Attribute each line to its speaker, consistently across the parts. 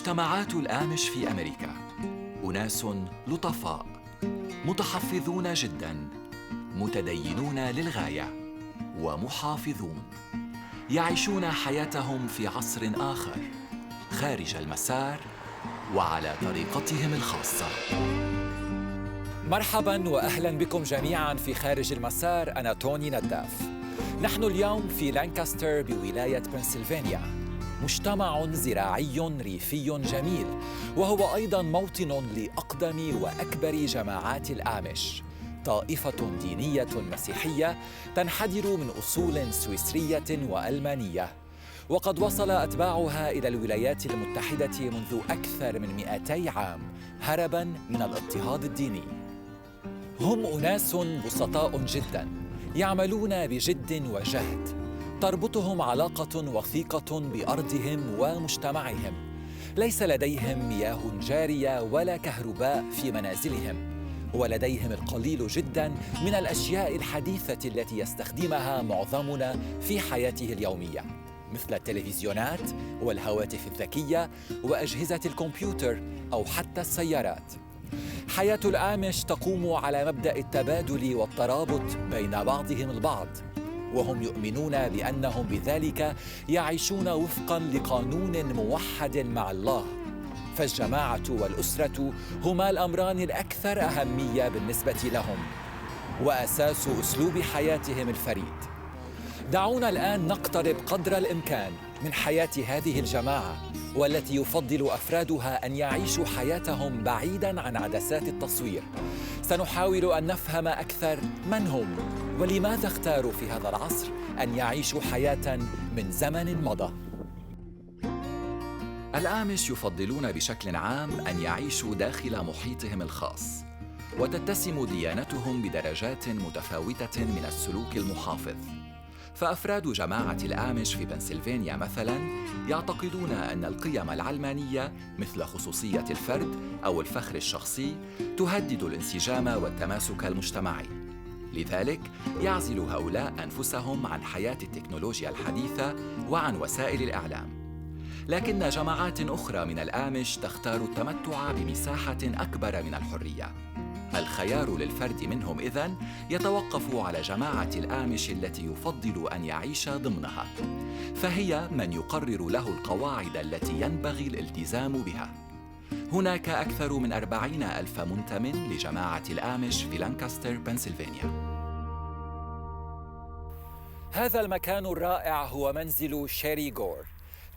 Speaker 1: مجتمعات الآمش في أمريكا أناس لطفاء، متحفظون جداً، متدينون للغاية، ومحافظون. يعيشون حياتهم في عصر آخر، خارج المسار وعلى طريقتهم الخاصة.
Speaker 2: مرحباً وأهلاً بكم جميعاً في خارج المسار. أنا توني نداف. نحن اليوم في لانكاستر بولاية بنسلفانيا، مجتمع زراعي ريفي جميل، وهو أيضاً موطن لأقدم وأكبر جماعات الآمش، طائفة دينية مسيحية تنحدر من أصول سويسرية وألمانية، وقد وصل أتباعها إلى الولايات المتحدة منذ أكثر من 200 عام هرباً من الاضطهاد الديني. هم أناس بسطاء جداً، يعملون بجد وجهد، تربطهم علاقة وثيقة بأرضهم ومجتمعهم. ليس لديهم مياه جارية ولا كهرباء في منازلهم، ولديهم القليل جداً من الأشياء الحديثة التي يستخدمها معظمنا في حياته اليومية، مثل التلفزيونات والهواتف الذكية وأجهزة الكمبيوتر أو حتى السيارات. حياة الآمش تقوم على مبدأ التبادل والترابط بين بعضهم البعض، وهم يؤمنون بأنهم بذلك يعيشون وفقاً لقانون موحد مع الله. فالجماعة والأسرة هما الأمران الأكثر أهمية بالنسبة لهم، وأساس أسلوب حياتهم الفريد. دعونا الآن نقترب قدر الإمكان من حياة هذه الجماعة، والتي يفضل أفرادها أن يعيشوا حياتهم بعيداً عن عدسات التصوير. سنحاول أن نفهم أكثر من هم، ولماذا اختاروا في هذا العصر أن يعيشوا حياة من زمن مضى.
Speaker 1: الآمش يفضلون بشكل عام أن يعيشوا داخل محيطهم الخاص، وتتسم ديانتهم بدرجات متفاوتة من السلوك المحافظ. فأفراد جماعة الآمش في بنسلفانيا مثلاً يعتقدون أن القيم العلمانية مثل خصوصية الفرد أو الفخر الشخصي تهدد الانسجام والتماسك المجتمعي. لذلك يعزل هؤلاء أنفسهم عن حياة التكنولوجيا الحديثة وعن وسائل الإعلام. لكن جماعات أخرى من الآمش تختار التمتع بمساحة أكبر من الحرية. الخيار للفرد منهم إذن يتوقف على جماعة الآمش التي يفضل أن يعيش ضمنها، فهي من يقرر له القواعد التي ينبغي الالتزام بها. هناك أكثر من 40,000 منتمٍ لجماعة الآمش في لانكاستر، بنسلفانيا.
Speaker 2: هذا المكان الرائع هو منزل شيري غور،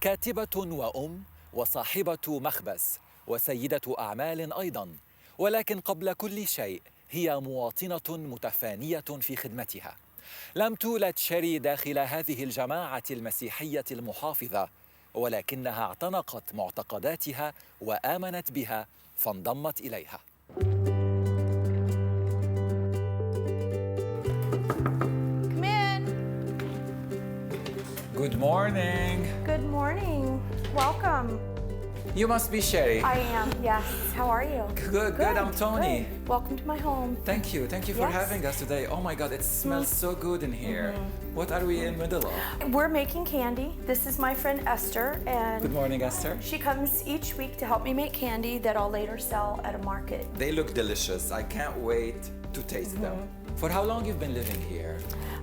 Speaker 2: كاتبة وأم وصاحبة مخبز وسيدة أعمال أيضاً، ولكن قبل كل شيء هي مواطنة متفانية في خدمتها. لم تولد شيري داخل هذه الجماعة المسيحية المحافظة، ولكنها اعتنقت معتقداتها وآمنت بها فانضمت إليها.
Speaker 3: Come in.
Speaker 2: Good morning.
Speaker 3: Good morning. Welcome.
Speaker 2: You must be Sherry.
Speaker 3: I am, yes. How are you?
Speaker 2: Good. I'm Tony.
Speaker 3: Good. Welcome to my home.
Speaker 2: Thank you for
Speaker 3: Yes.
Speaker 2: having us today. Oh my God, it smells so good in here. What are we in middle of?
Speaker 3: We're making candy. This is my friend Esther, and
Speaker 2: Good morning, Esther.
Speaker 3: she comes each week to help me make candy that I'll later sell at a market.
Speaker 2: They look delicious. I can't wait to taste them. For how long you've been living here?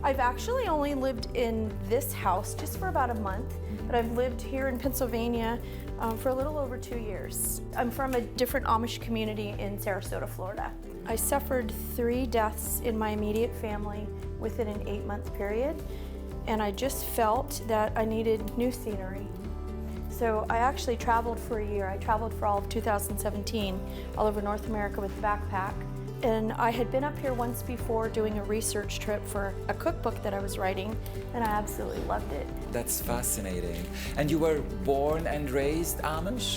Speaker 3: I've actually only lived in this house just for about a month, but I've lived here in Pennsylvania for a little over 2 years. I'm from a different Amish community in Sarasota, Florida. I suffered 3 deaths in my immediate family within an 8-month period, and I just felt that I needed new scenery. So I actually traveled for a year. I traveled for all of 2017 all over North America with a backpack. And I had been up here once before doing a research trip for a cookbook that I was writing, and I absolutely loved it.
Speaker 2: That's fascinating. And you were born and raised Amish?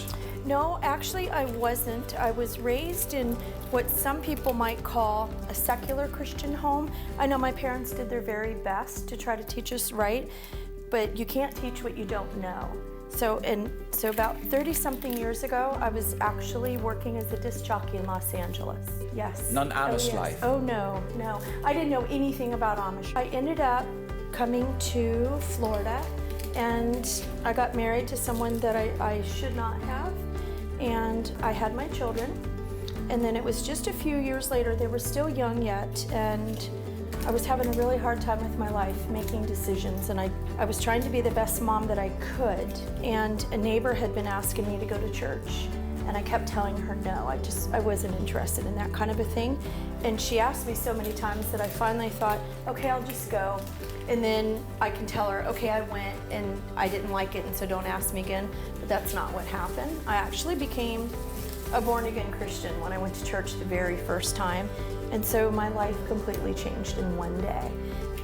Speaker 3: No, actually I wasn't. I was raised in what some people might call a secular Christian home. I know my parents did their very best to try to teach us right, but you can't teach what you don't know. So about 30-something years ago, I was actually working as a disc jockey in Los Angeles. Yes.
Speaker 2: Non-Amish
Speaker 3: yes.
Speaker 2: life.
Speaker 3: Oh no. I didn't know anything about Amish. I ended up coming to Florida, and I got married to someone that I should not have. and I had my children. And then it was just a few years later, they were still young yet, and I was having a really hard time with my life, making decisions, and I was trying to be the best mom that I could. And a neighbor had been asking me to go to church, and I kept telling her no. I wasn't interested in that kind of a thing. And she asked me so many times that I finally thought, okay, I'll just go. And then I can tell her, okay, I went and I didn't like it, and so don't ask me again. But that's not what happened. I actually became a born-again Christian when I went to church the very first time. And so my life completely changed in one day.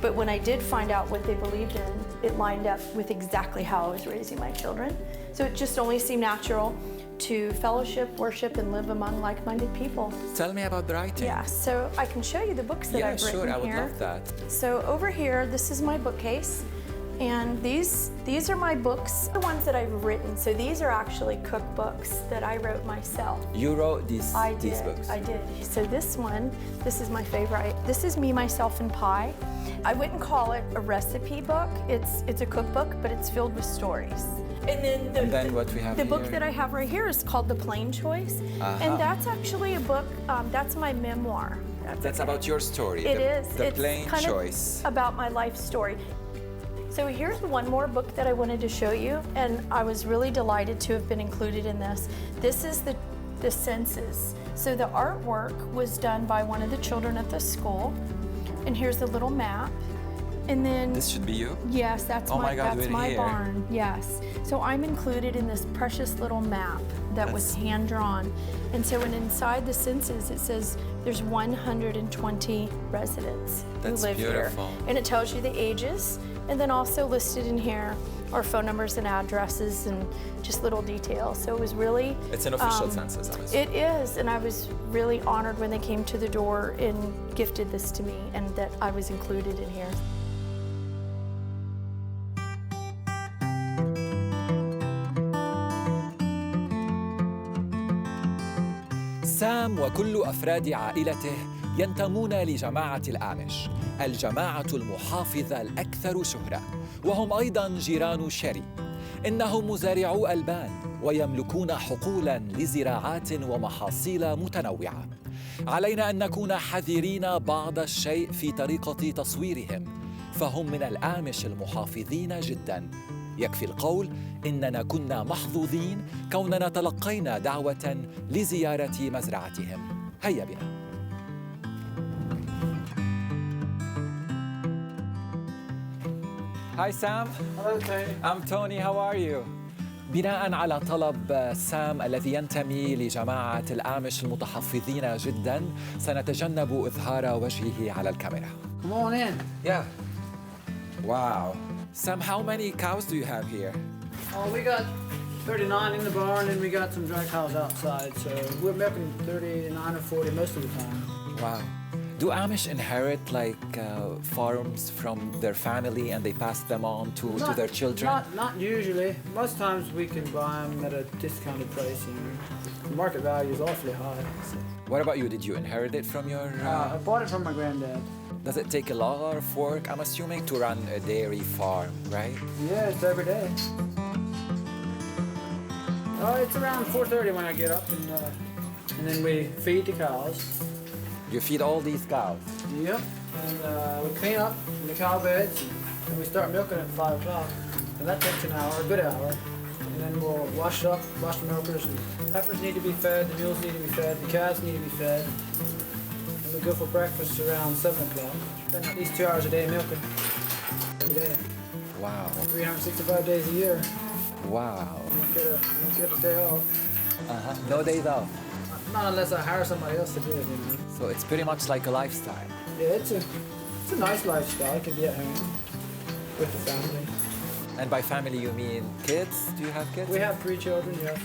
Speaker 3: But when I did find out what they believed in, it lined up with exactly how I was raising my children. So it just only seemed natural to fellowship, worship, and live among like-minded people.
Speaker 2: Tell me about the writing.
Speaker 3: Yeah, so I can show you the books that I've written here.
Speaker 2: Yeah, sure, I would love that.
Speaker 3: So over here, this is my bookcase. And these are my books, the ones that I've written. So these are actually cookbooks that I wrote myself.
Speaker 2: You wrote these books?
Speaker 3: I did. So this one, this is my favorite. This is Me, Myself, and Pie. I wouldn't call it a recipe book. It's a cookbook, but it's filled with stories. And then,
Speaker 2: what we have
Speaker 3: the
Speaker 2: here?
Speaker 3: book that I have right here is called The Plain Choice. And that's actually a book, that's my memoir.
Speaker 2: That's about your story.
Speaker 3: It is.
Speaker 2: The
Speaker 3: It's
Speaker 2: Plain
Speaker 3: kind
Speaker 2: Choice.
Speaker 3: of about my life story. So here's one more book that I wanted to show you, and I was really delighted to have been included in this. This is the census. So the artwork was done by one of the children at the school, and here's the little map. And then
Speaker 2: This should be you?
Speaker 3: yes, that's
Speaker 2: Oh my God,
Speaker 3: that's
Speaker 2: we're
Speaker 3: my
Speaker 2: here.
Speaker 3: barn. Yes. So I'm included in this precious little map that was hand drawn. And so inside the census it says there's 120 residents who
Speaker 2: That's
Speaker 3: live
Speaker 2: beautiful.
Speaker 3: here. And it tells you the ages, and then also listed in here are phone numbers and addresses and just little details. So it was really
Speaker 2: It's an official census, I'm assuming.
Speaker 3: it is, and I was really honored when they came to the door and gifted this to me, and that I was included in here.
Speaker 2: سام وكل أفراد عائلته ينتمون لجماعة الآمش، الجماعة المحافظة الأكثر شهرة، وهم أيضاً جيران شيري. إنهم مزارعو ألبان ويملكون حقولاً لزراعات ومحاصيل متنوعة. علينا أن نكون حذرين بعض الشيء في طريقة تصويرهم، فهم من الآمش المحافظين جداً. يكفي القول إننا كنا محظوظين كوننا تلقينا دعوة لزيارة مزرعتهم. هيا بنا. Hi Sam.
Speaker 4: Hello Tony.
Speaker 2: I'm Tony. How are you? بناء على طلب سام الذي ينتمي لجماعة الآمش المتحفظين جداً، سنتجنب إظهار وجهه على الكاميرا.
Speaker 4: Come on in.
Speaker 2: Yeah. Wow. Sam, how many cows do you have here?
Speaker 4: Oh, we got 39 in the barn and we got some dry cows outside, so we're milking 39 or 40 most of the time.
Speaker 2: Wow. Do Amish inherit farms from their family and they pass them on to their children?
Speaker 4: Not usually. Most times we can buy them at a discounted price, and the market value is awfully high. So.
Speaker 2: What about you? Did you inherit it from your...
Speaker 4: I bought it from my granddad.
Speaker 2: Does it take a lot of work, I'm assuming, to run a dairy farm, right?
Speaker 4: Yeah, it's every day. It's around 4:30 when I get up, and then we feed the cows.
Speaker 2: You feed all these cows?
Speaker 4: Yep. And we clean up the cow beds, and we start milking at 5 o'clock. And that takes an hour, a good hour. And then we'll wash the milkers. And heifers need to be fed, the mules need to be fed, the calves need to be fed. And we go for breakfast around 7 o'clock. Spend at least 2 hours a day milking. Every day.
Speaker 2: Wow.
Speaker 4: 365 days a year.
Speaker 2: Wow.
Speaker 4: You don't get a day off.
Speaker 2: No days off.
Speaker 4: Not unless I hire somebody else to do it, you know.
Speaker 2: So it's pretty much like a lifestyle.
Speaker 4: Yeah, it's a nice lifestyle. You can be at home with the family.
Speaker 2: And by family you mean kids? Do you have kids?
Speaker 4: We have 3 children, yes.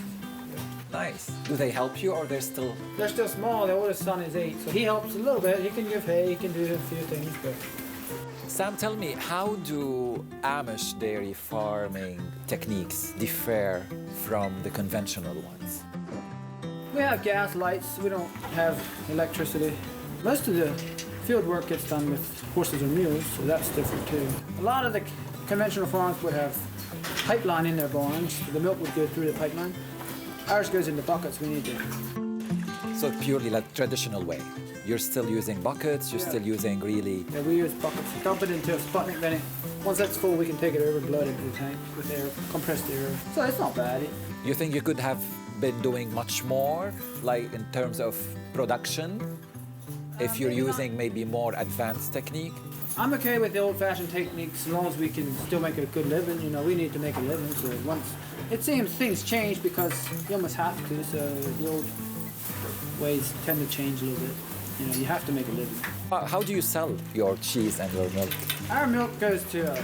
Speaker 2: Nice. Do they help you or they're still...
Speaker 4: They're still small. The oldest son is 8, so he helps a little bit. He can give hay, he can do a few things, but...
Speaker 2: Sam, tell me, how do Amish dairy farming techniques differ from the conventional ones?
Speaker 4: We have gas lights. We don't have electricity. Most of the field work gets done with horses or mules, so that's different too. A lot of the conventional farms would have pipeline in their barns. So the milk would go through the pipeline. Ours goes in the buckets. We need to.
Speaker 2: So purely like traditional way. You're still using buckets, you're still using really...
Speaker 4: Yeah, we use buckets. Dump it into a Sputnik, then once that's full, we can take it over and blow it into the tank with air, compressed air. So it's not bad.
Speaker 2: You think you could have been doing much more, like in terms of production, if you're using maybe more advanced technique?
Speaker 4: I'm okay with the old-fashioned techniques as long as we can still make a good living. You know, we need to make a living. So once it seems things change because you almost have to. So the old ways tend to change a little bit. You know, you have to make a living.
Speaker 2: How do you sell your cheese and your milk?
Speaker 4: Our milk goes to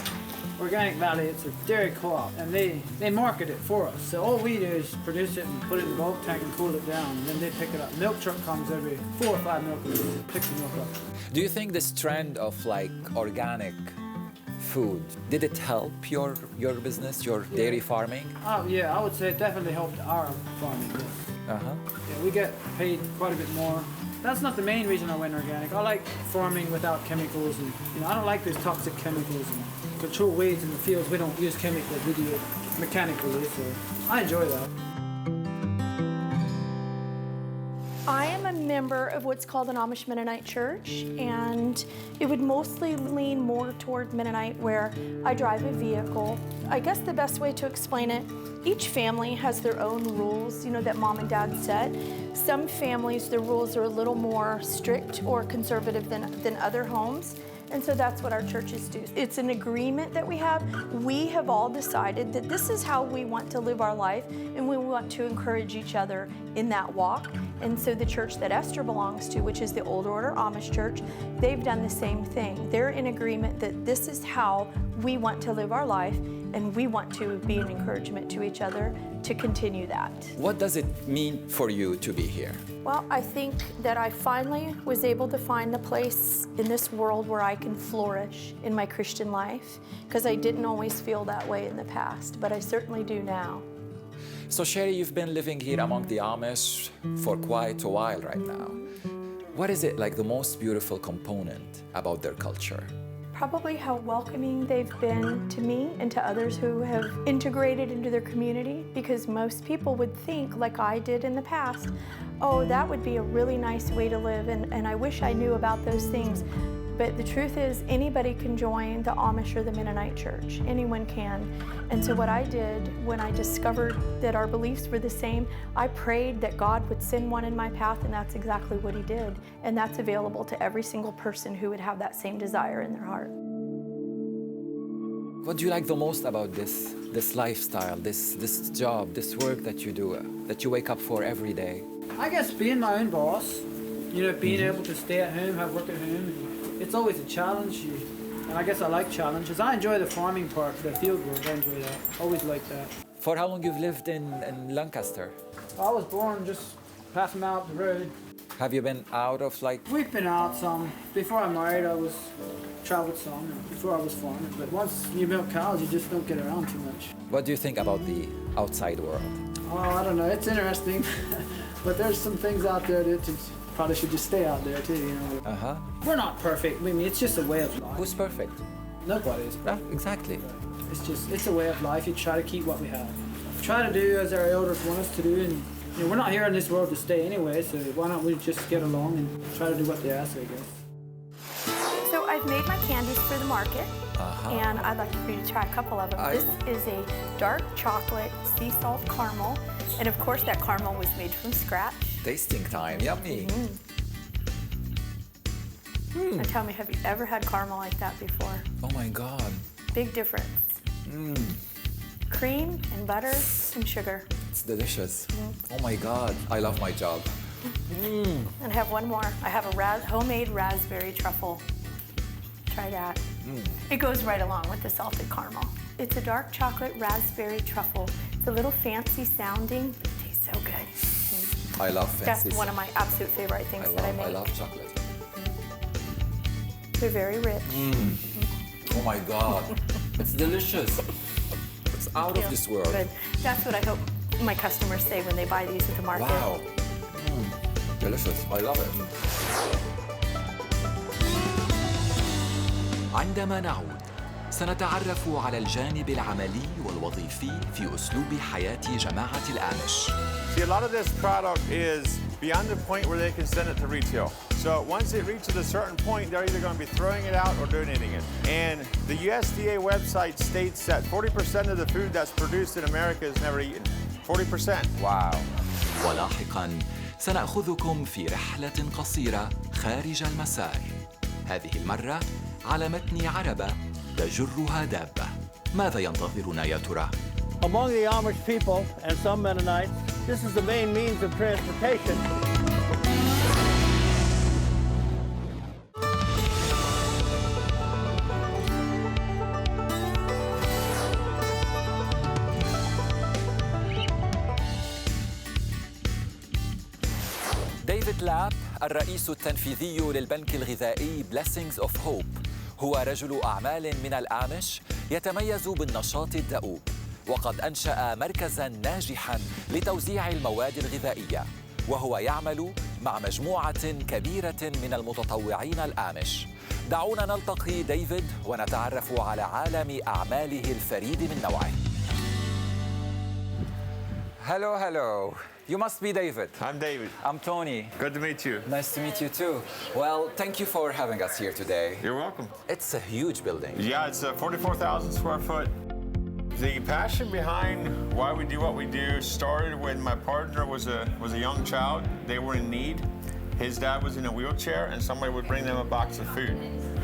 Speaker 4: Organic Valley. It's a dairy co-op, and they market it for us. So all we do is produce it and put it in the bulk tank and cool it down, and then they pick it up. Milk truck comes every 4 or 5 milk liters, picks the milk up.
Speaker 2: Do you think this trend of like organic food, did it help your business, your dairy farming?
Speaker 4: Oh yeah, I would say it definitely helped our farming. Yes. Yeah, we get paid quite a bit more. That's not the main reason I went organic. I like farming without chemicals, and you know, I don't like those toxic chemicals and control weeds in the fields. We don't use chemicals, we do it mechanically, so I enjoy that.
Speaker 3: I am a member of what's called an Amish Mennonite church, and it would mostly lean more toward Mennonite, where I drive a vehicle. I guess the best way to explain it, each family has their own rules, you know, that mom and dad set. Some families, the rules are a little more strict or conservative than other homes. And so that's what our churches do. It's an agreement that we have. We have all decided that this is how we want to live our life, and we want to encourage each other in that walk. And so the church that Esther belongs to, which is the Old Order Amish Church, they've done the same thing. They're in agreement that this is how we want to live our life, and we want to be an encouragement to each other to continue that.
Speaker 2: What does it mean for you to be here?
Speaker 3: Well, I think that I finally was able to find the place in this world where I can flourish in my Christian life, because I didn't always feel that way in the past, but I certainly do now.
Speaker 2: So Sherry, you've been living here among the Amish for quite a while right now. What is it like the most beautiful component about their culture?
Speaker 3: Probably how welcoming they've been to me and to others who have integrated into their community, because most people would think, like I did in the past, oh, that would be a really nice way to live, and I wish I knew about those things. But the truth is, anybody can join the Amish or the Mennonite church. Anyone can. And so what I did when I discovered that our beliefs were the same, I prayed that God would send one in my path, and that's exactly what He did. And that's available to every single person who would have that same desire in their heart.
Speaker 2: What do you like the most about this lifestyle, this job, this work that you do, that you wake up for every day?
Speaker 4: I guess being my own boss, you know, being able to stay at home, have work at home, it's always a challenge. And I guess I like challenges. I enjoy the farming part, the field work, I enjoy that. Always like that.
Speaker 2: For how long you've lived in Lancaster?
Speaker 4: I was born just half a mile up the road.
Speaker 2: Have you been out of like...
Speaker 4: We've been out some. Before I married, I was traveled some. Before I was farming. But once you milk cows, you just don't get around too much.
Speaker 2: What do you think about the outside world?
Speaker 4: Oh, I don't know. It's interesting. But there's some things out there that probably should just stay out there too, you know. We're not perfect. I mean, it's just a way of life.
Speaker 2: Who's perfect?
Speaker 4: Nobody is perfect.
Speaker 2: Exactly.
Speaker 4: It's a way of life. You try to keep what we have. Try to do as our elders want us to do, and you know, we're not here in this world to stay anyway, so why don't we just get along and try to do what they ask, I guess.
Speaker 3: So I've made my candies for the market, and I'd like for you to try a couple of them. This is a dark chocolate sea salt caramel, and of course that caramel was made from scratch.
Speaker 2: Tasting time, yummy.
Speaker 3: Now tell me, have you ever had caramel like that before?
Speaker 2: Oh my God.
Speaker 3: Big difference. Cream and butter and sugar.
Speaker 2: It's delicious. Oh my God, I love my job.
Speaker 3: And I have one more. I have a homemade raspberry truffle. Try that. It goes right along with the salted caramel. It's a dark chocolate raspberry truffle. It's a little fancy sounding, but it tastes so good.
Speaker 2: I love fancy.
Speaker 3: That's one of my absolute favorite things that I make.
Speaker 2: I love chocolate.
Speaker 3: They're very rich.
Speaker 2: Oh my God, it's delicious. It's out of this world.
Speaker 3: Good. That's what I hope my customers say when they buy these at the market.
Speaker 2: Wow. Delicious. I love it.
Speaker 1: عندما نعود سنتعرف على الجانب العملي والوظيفي في أسلوب حياة جماعة الآمش.
Speaker 5: See, a lot of this product is beyond the point where they can send it to retail. So once it reaches a certain point, they're either going to be throwing it out or donating it. And the USDA website states that 40% of the food that's produced in America is never eaten. 40%.
Speaker 2: واو.
Speaker 1: ولاحقاً سنأخذكم في رحلة قصيرة خارج المسار. هذه المرة على متن عربة تجرها دابة. ماذا ينتظرنا يا ترى؟
Speaker 6: Among the Amish people and some Mennonites, this is the main means of transportation.
Speaker 2: ديفيد لاب الرئيس التنفيذي للبنك الغذائي Blessings of Hope هو رجل أعمال من الآمش يتميز بالنشاط الدؤوب، وقد أنشأ مركزاً ناجحاً لتوزيع المواد الغذائية، وهو يعمل مع مجموعة كبيرة من المتطوعين الآمش. دعونا نلتقي ديفيد ونتعرف على عالم أعماله الفريد من نوعه. Hello. You must be David.
Speaker 5: I'm David.
Speaker 2: I'm Tony.
Speaker 5: Good to meet you.
Speaker 2: Nice to meet you too. Well, thank you for having us here today.
Speaker 5: You're welcome.
Speaker 2: It's a huge building.
Speaker 5: Yeah, it's 44,000 square foot. The passion behind why we do what we do started when my partner was a young child. They were in need. His dad was in a wheelchair and somebody would bring them a box of food.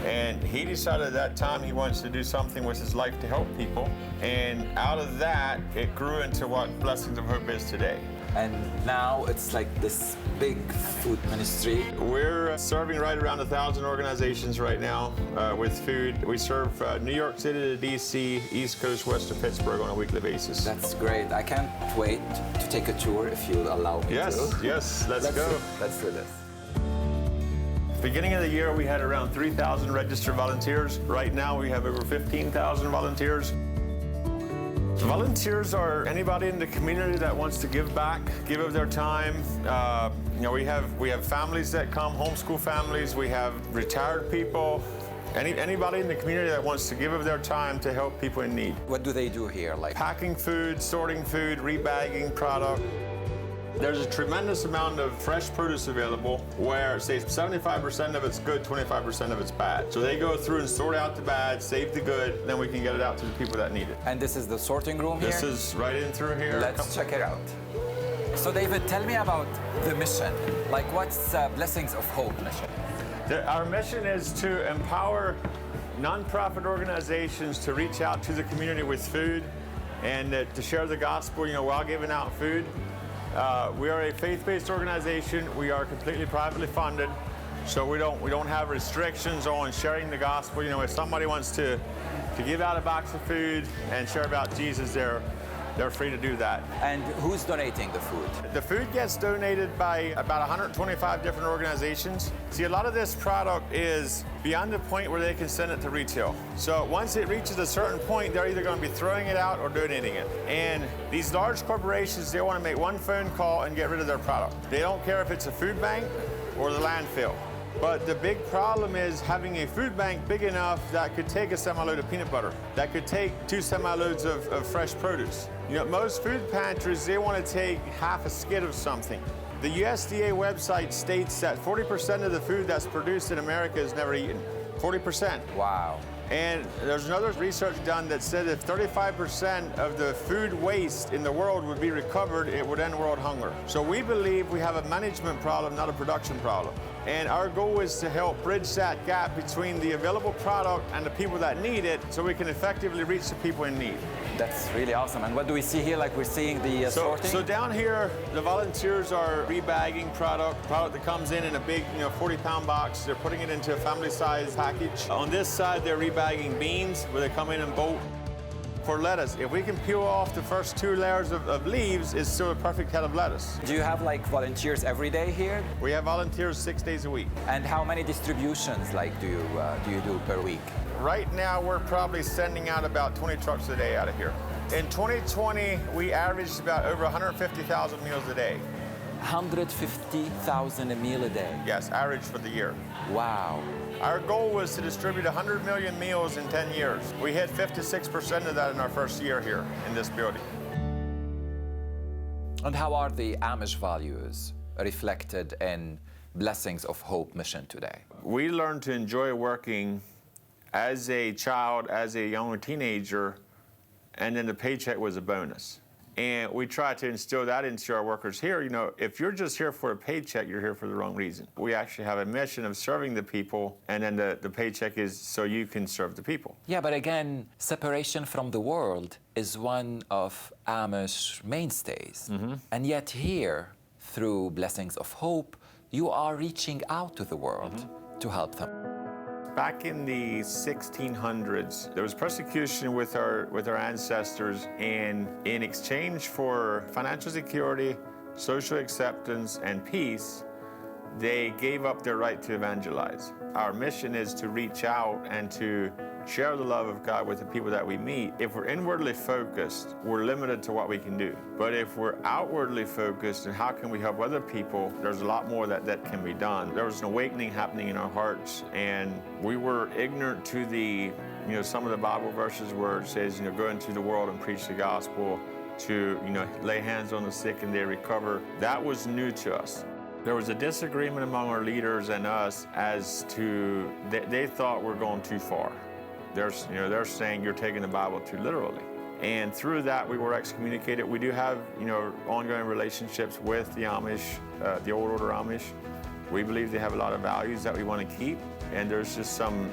Speaker 5: And he decided at that time he wants to do something with his life to help people. And out of that, it grew into what Blessings of Hope is today.
Speaker 2: And now it's like this big food ministry.
Speaker 5: We're serving right around 1,000 organizations right now with food. We serve New York City to DC, East Coast, west of Pittsburgh on a weekly basis.
Speaker 2: That's great. I can't wait to take a tour if you'll allow me to.
Speaker 5: Yes, let's go.
Speaker 2: Let's do this.
Speaker 5: Beginning of the year, we had around 3,000 registered volunteers. Right now, we have over 15,000 volunteers. Volunteers are anybody in the community that wants to give back, give of their time. We have families that come, homeschool families. We have retired people. Anybody in the community that wants to give of their time to help people in need.
Speaker 2: What do they do here? Like
Speaker 5: Packing food, sorting food, rebagging product. There's a tremendous amount of fresh produce available where, say, 75% of it's good, 25% of it's bad. So they go through and sort out the bad, save the good, then we can get it out to the people that need it.
Speaker 2: And this is the sorting room here?
Speaker 5: This is right in through here.
Speaker 2: Let's check it out. So David, tell me about the mission. Like what's Blessings of Hope mission?
Speaker 5: Our mission is to empower nonprofit organizations to reach out to the community with food and to share the gospel, while giving out food. We are a faith-based organization. We are completely privately funded, so we don't have restrictions on sharing the gospel. If somebody wants to give out a box of food and share about Jesus, they're free to do that.
Speaker 2: And who's donating the food?
Speaker 5: The food gets donated by about 125 different organizations. See, a lot of this product is beyond the point where they can send it to retail. So once it reaches a certain point, they're either going to be throwing it out or donating it. And these large corporations, they want to make one phone call and get rid of their product. They don't care if it's a food bank or the landfill. But the big problem is having a food bank big enough that could take a semi-load of peanut butter, that could take 2 semi-loads of fresh produce. Most food pantries, they want to take half a skid of something. The USDA website states that 40% of the food that's produced in America is never eaten. 40%.
Speaker 2: Wow.
Speaker 5: And there's another research done that said if 35% of the food waste in the world would be recovered, it would end world hunger. So we believe we have a management problem, not a production problem. And our goal is to help bridge that gap between the available product and the people that need it so we can effectively reach the people in need.
Speaker 2: That's really awesome. And what do we see here? Like we're seeing the sorting?
Speaker 5: So down here, the volunteers are rebagging product that comes in a big, 40-pound box. They're putting it into a family-sized package. On this side, they're rebagging beans where they come in and bolt. For lettuce, if we can peel off the first 2 layers of leaves, it's still a perfect head of lettuce.
Speaker 2: Do you have volunteers every day here?
Speaker 5: We have volunteers 6 days a week.
Speaker 2: And how many distributions do you do per week?
Speaker 5: Right now, we're probably sending out about 20 trucks a day out of here. In 2020, we averaged about over 150,000 meals a day.
Speaker 2: 150,000 meals a day.
Speaker 5: Yes, average for the year.
Speaker 2: Wow.
Speaker 5: Our goal was to distribute 100 million meals in 10 years. We hit 56% of that in our first year here in this building.
Speaker 2: And how are the Amish values reflected in Blessings of Hope mission today?
Speaker 5: We learned to enjoy working as a child, as a young teenager, and then the paycheck was a bonus. And we try to instill that into our workers here. You know, if you're just here for a paycheck, you're here for the wrong reason. We actually have a mission of serving the people, and then the paycheck is so you can serve the people.
Speaker 2: Yeah, but again, separation from the world is one of Amish mainstays. And yet here, through Blessings of Hope, you are reaching out to the world to help them.
Speaker 5: Back in the 1600s, there was persecution with our ancestors, and in exchange for financial security, social acceptance, and peace, they gave up their right to evangelize. Our mission is to reach out and to share the love of God with the people that we meet. If we're inwardly focused, we're limited to what we can do. But if we're outwardly focused and how can we help other people, there's a lot more that can be done. There was an awakening happening in our hearts, and we were ignorant to the, some of the Bible verses where it says, go into the world and preach the gospel, to, lay hands on the sick and they recover. That was new to us. There was a disagreement among our leaders and us as to, they thought we're going too far. They're saying you're taking the Bible too literally. And through that, we were excommunicated. We do have, ongoing relationships with the Amish, the old order Amish. We believe they have a lot of values that we want to keep. And there's just some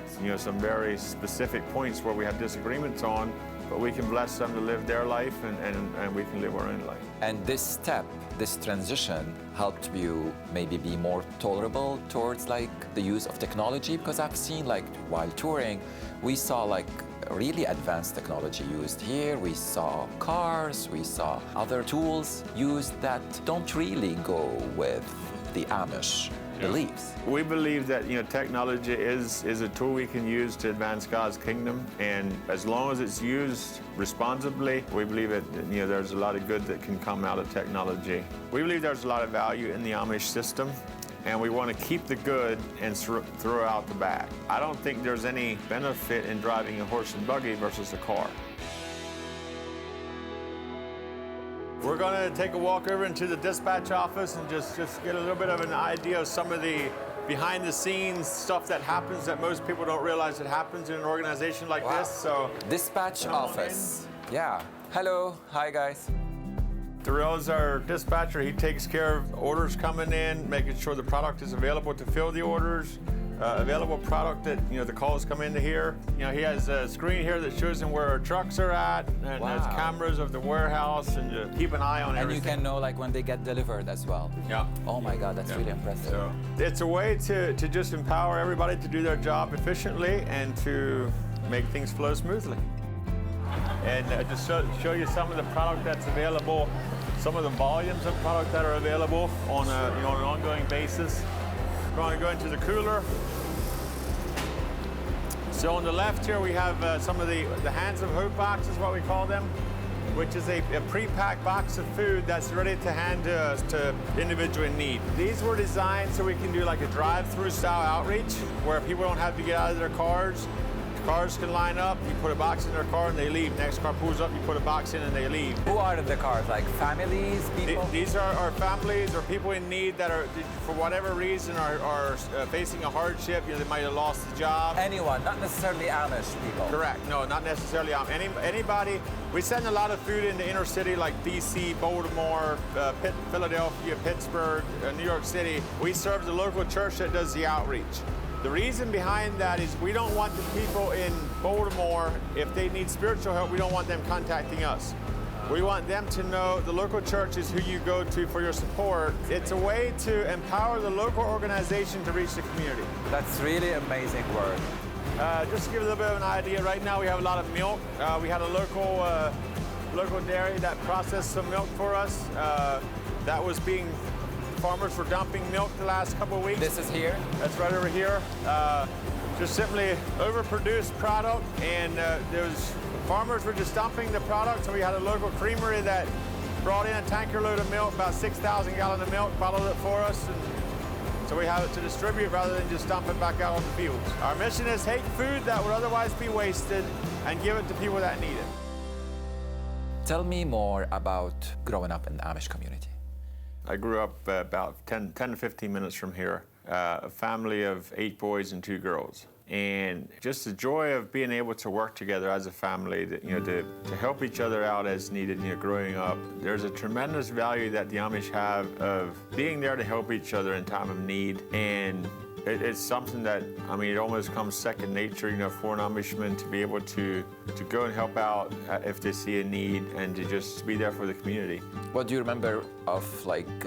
Speaker 5: very specific points where we have disagreements on, but we can bless them to live their life and we can live our own life.
Speaker 2: And this step, this transition, helped you maybe be more tolerable towards the use of technology? Because I've seen while touring, we saw really advanced technology used here. We saw cars, we saw other tools used that don't really go with the Amish beliefs.
Speaker 5: We believe that technology is a tool we can use to advance God's kingdom, and as long as it's used responsibly, we believe that there's a lot of good that can come out of technology. We believe there's a lot of value in the Amish system, and we want to keep the good and throw out the bad. I don't think there's any benefit in driving a horse and buggy versus a car. We're going to take a walk over into the dispatch office and just get a little bit of an idea of some of the behind-the-scenes stuff that happens that most people don't realize that happens in an organization like this. So,
Speaker 2: dispatch office. Yeah. Hello. Hi, guys.
Speaker 5: Darrell is our dispatcher. He takes care of orders coming in, making sure the product is available to fill the orders, available product that the calls come into here. He has a screen here that shows him where our trucks are at, and there's cameras of the warehouse, and to keep an eye on everything.
Speaker 2: And you can know when they get delivered as well.
Speaker 5: Yeah.
Speaker 2: Oh my God, that's really impressive.
Speaker 5: So it's a way to just empower everybody to do their job efficiently and to make things flow smoothly. And just show you some of the product that's available, some of the volumes of product that are available on an ongoing basis. We're going to go into the cooler. So on the left here we have some of the Hands of Hope boxes, what we call them, which is a pre-packed box of food that's ready to hand to individual in need. These were designed so we can do a drive-through style outreach where people don't have to get out of their cars. Cars can line up, you put a box in their car and they leave. Next car pulls up, you put a box in and they leave.
Speaker 2: Who are in the cars? Families, people?
Speaker 5: These are our families or people in need that are, for whatever reason, are facing a hardship. They might have lost a job.
Speaker 2: Anyone, not necessarily Amish people.
Speaker 5: Correct. No, not necessarily Amish. Anybody. We send a lot of food into inner city like D.C., Baltimore, Philadelphia, Pittsburgh, New York City. We serve the local church that does the outreach. The reason behind that is we don't want the people in Baltimore, if they need spiritual help, we don't want them contacting us. We want them to know the local church is who you go to for your support. It's a way to empower the local organization to reach the community.
Speaker 2: That's really amazing work.
Speaker 5: Just to give you a little bit of an idea, right now we have a lot of milk. We had a local dairy that processed some milk for us. Farmers were dumping milk the last couple of weeks.
Speaker 2: This is here?
Speaker 5: That's right over here. Just simply overproduced product, and farmers were just dumping the product, so we had a local creamery that brought in a tanker load of milk, about 6,000 gallons of milk, bottled it for us, and so we have it to distribute rather than just dump it back out on the fields. Our mission is take food that would otherwise be wasted and give it to people that need it.
Speaker 2: Tell me more about growing up in the Amish community.
Speaker 5: I grew up about 10 to 15 minutes from here, a family of 8 boys and 2 girls. And just the joy of being able to work together as a family, to help each other out as needed, growing up. There's a tremendous value that the Amish have of being there to help each other in time of need. And it's something that, it almost comes second nature, for an Amishman to be able to go and help out if they see a need and to just be there for the community.
Speaker 2: What do you remember of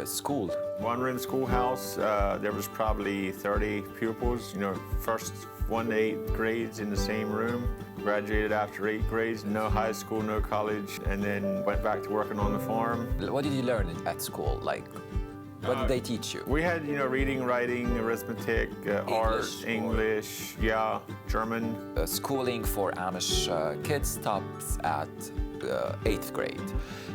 Speaker 2: school?
Speaker 5: One-room schoolhouse, there was probably 30 pupils, first 1 to 8 grades in the same room. Graduated after 8 grades, no high school, no college, and then went back to working on the farm.
Speaker 2: What did you learn at school? What did they teach you?
Speaker 5: We had, reading, writing, arithmetic, art, English, German.
Speaker 2: Schooling for Amish kids stops at 8th grade.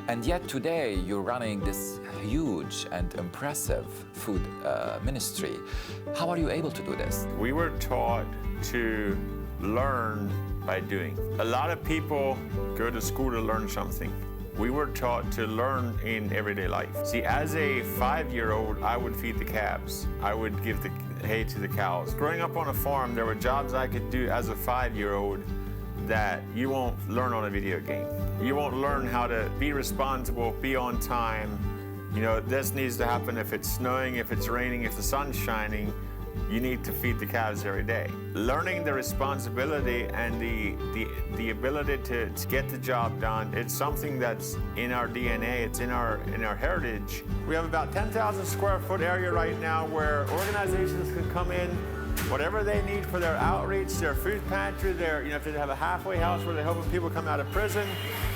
Speaker 2: And yet today you're running this huge and impressive food ministry. How are you able to do this?
Speaker 5: We were taught to learn by doing. A lot of people go to school to learn something. We were taught to learn in everyday life. See, as a 5-year-old, I would feed the calves. I would give the hay to the cows. Growing up on a farm, there were jobs I could do as a 5-year-old that you won't learn on a video game. You won't learn how to be responsible, be on time. This needs to happen if it's snowing, if it's raining, if the sun's shining. You need to feed the calves every day. Learning the responsibility and the ability to get the job done, it's something that's in our DNA, it's in our heritage. We have about 10,000 square foot area right now where organizations can come in, whatever they need for their outreach, their food pantry, if they have a halfway house where they're helping people come out of prison,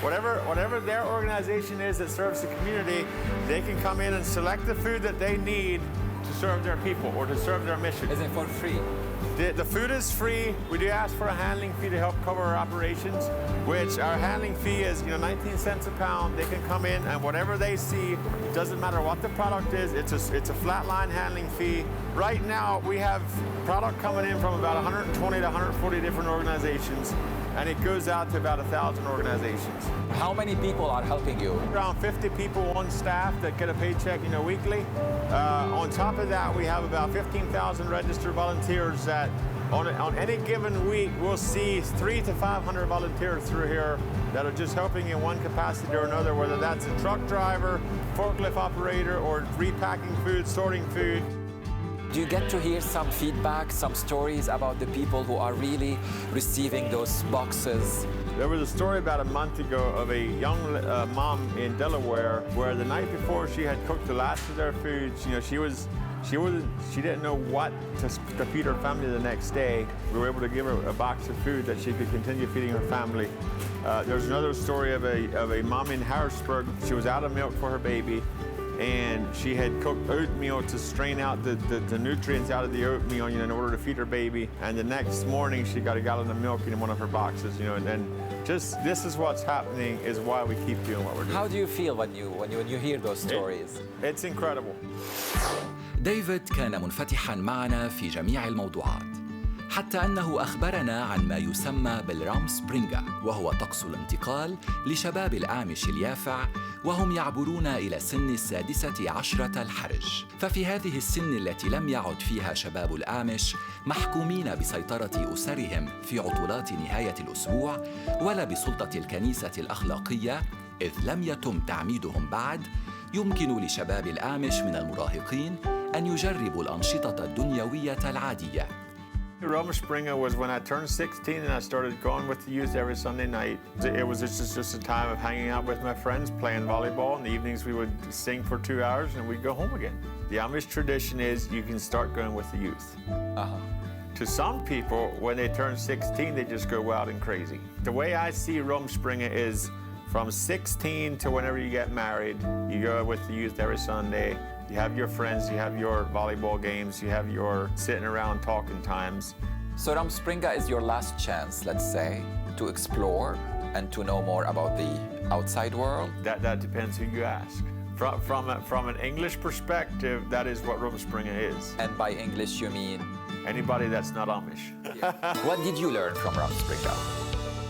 Speaker 5: whatever their organization is that serves the community, they can come in and select the food that they need to serve their people or to serve their mission.
Speaker 2: Is it for free?
Speaker 5: The food is free. We do ask for a handling fee to help cover our operations, which our handling fee is 19 cents a pound. They can come in and whatever they see, doesn't matter what the product is, it's a flat line handling fee. Right now we have product coming in from about 120 to 140 different organizations, and it goes out to about 1,000 organizations.
Speaker 2: How many people are helping you?
Speaker 5: Around 50 people on staff that get a paycheck, weekly. On top of that, we have about 15,000 registered volunteers that on any given week, we'll see 300 to 500 volunteers through here that are just helping in one capacity or another, whether that's a truck driver, forklift operator, or repacking food, sorting food.
Speaker 2: Do you get to hear some feedback, some stories about the people who are really receiving those boxes?
Speaker 5: There was a story about a month ago of a young mom in Delaware where the night before she had cooked the last of their food. She didn't know what to feed her family the next day. We were able to give her a box of food that she could continue feeding her family. There's another story of a mom in Harrisburg. She was out of milk for her baby, and she had cooked oatmeal to strain out the nutrients out of the oatmeal, in order to feed her baby. And the next morning, she got a gallon of milk in one of her boxes, and just this is what's happening, is why we keep doing what we're doing.
Speaker 2: How do you feel when you hear those stories?
Speaker 5: It's incredible.
Speaker 1: ديفيد كان منفتحاً معنا في جميع الموضوعات، حتى أنه أخبرنا عن ما يسمى بالرام سبرينغا، وهو طقس الانتقال لشباب الآمش اليافع وهم يعبرون إلى سن 16 الحرج. ففي هذه السن التي لم يعد فيها شباب الآمش محكومين بسيطرة أسرهم في عطلات نهاية الأسبوع ولا بسلطة الكنيسة الأخلاقية، إذ لم يتم تعميدهم بعد، يمكن لشباب الآمش من المراهقين أن يجربوا الأنشطة الدنيوية العادية.
Speaker 5: Roma Springer was when I turned 16 and I started going with the youth every Sunday night. It was just a time of hanging out with my friends, playing volleyball. In the evenings we would sing for 2 hours and we'd go home again. The Amish tradition is you can start going with the youth. To some people, when they turn 16, they just go wild and crazy. The way I see Roma Springer is from 16 to whenever you get married, you go with the youth every Sunday. You have your friends, you have your volleyball games, you have your sitting around talking times.
Speaker 2: So Ram Springa is your last chance, let's say, to explore, and to know more about the outside world?
Speaker 5: That depends who you ask. From an English perspective, that is what Rumspringa is.
Speaker 2: And by English, you mean?
Speaker 5: Anybody that's not Amish.
Speaker 2: What did you learn from Rumspringa?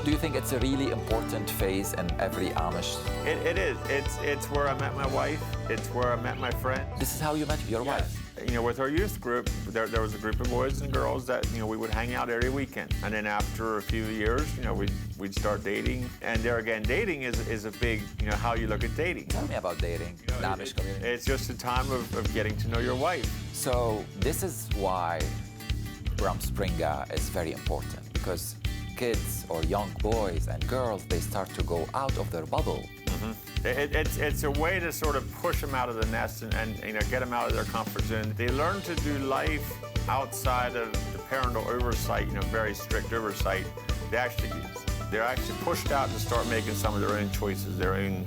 Speaker 2: Do you think it's a really important phase in every Amish?
Speaker 5: It is. It's where I met my wife. It's where I met my friends.
Speaker 2: This is how you met your wife?
Speaker 5: You know, with our youth group, there was a group of boys and girls that, you know, we would hang out every weekend. And then after a few years, you know, we'd start dating. And there again, dating is a big, you know, how you look at dating.
Speaker 2: Tell me about dating in the Amish community.
Speaker 5: It's just a time of getting to know your wife.
Speaker 2: So this is why Rumspringa is very important, because kids or young boys and girls, they start to go out of their bubble.
Speaker 5: It's a way to sort of push them out of the nest and you know, get them out of their comfort zone. They learn to do life outside of the parental oversight, you know, very strict oversight. They're actually pushed out to start making some of their own choices, their own,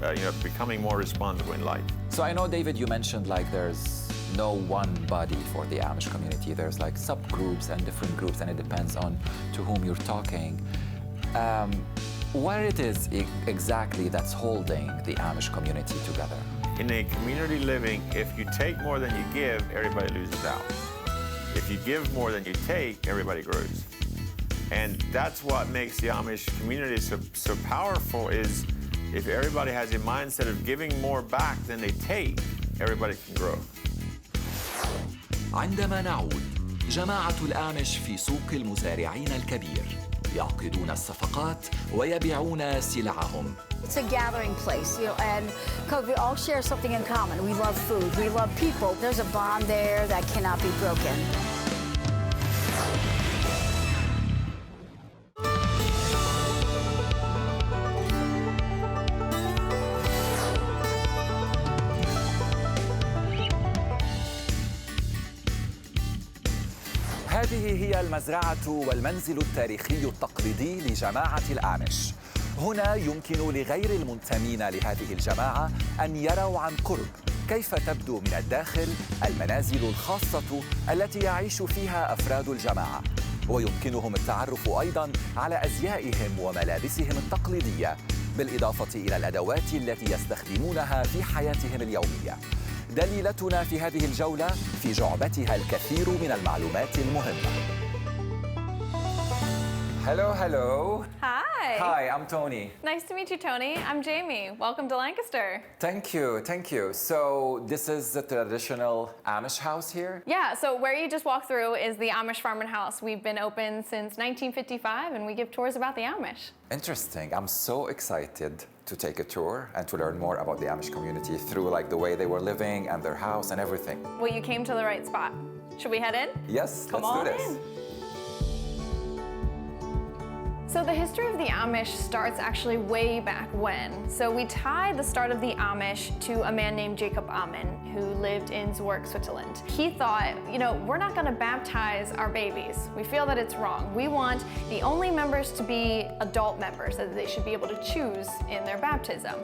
Speaker 5: you know, becoming more responsible in life.
Speaker 2: So I know, David, you mentioned like there's no one body for the Amish community. There's like subgroups and different groups, and it depends on to whom you're talking. What it is exactly that's holding the Amish community together?
Speaker 5: In a community living, if you take more than you give, everybody loses out. If you give more than you take, everybody grows. And that's what makes the Amish community so powerful, is if everybody has a mindset of giving more back than they take, everybody can grow.
Speaker 1: عندما نعود، جماعة الآمش في سوق المزارعين الكبير يعقدون الصفقات ويبيعون سلعهم.
Speaker 7: It's a gathering place, you know, and because we all share something in common. We love food, we love people. There's a bond there that cannot be broken.
Speaker 2: هذه هي المزرعة والمنزل التاريخي التقليدي لجماعة الآمش. هنا يمكن لغير المنتمين لهذه الجماعة أن يروا عن قرب كيف تبدو من الداخل المنازل الخاصة التي يعيش فيها أفراد الجماعة، ويمكنهم التعرف أيضاً على أزيائهم وملابسهم التقليدية، بالإضافة إلى الأدوات التي يستخدمونها في حياتهم اليومية. دليلتنا في هذه الجولة في جعبتها الكثير من المعلومات المهمة. Hello. Hi, I'm Tony.
Speaker 8: Nice to meet you, Tony. I'm Jamie. Welcome to Lancaster.
Speaker 2: Thank you. So this is the traditional Amish house here?
Speaker 8: Yeah, so where you just walked through is the Amish Farming House. We've been open since 1955, and we give tours about the Amish.
Speaker 2: Interesting. I'm so excited to take a tour and to learn more about the Amish community through like the way they were living and their house and everything.
Speaker 8: Well, you came to the right spot. Should we head in?
Speaker 2: Yes,
Speaker 8: Come
Speaker 2: let's
Speaker 8: on
Speaker 2: do this.
Speaker 8: in. So the history of the Amish starts actually way back when. So we tie the start of the Amish to a man named Jacob Amen, who lived in Zurich, Switzerland. He thought, you know, we're not gonna baptize our babies. We feel that it's wrong. We want the only members to be adult members, that they should be able to choose in their baptism.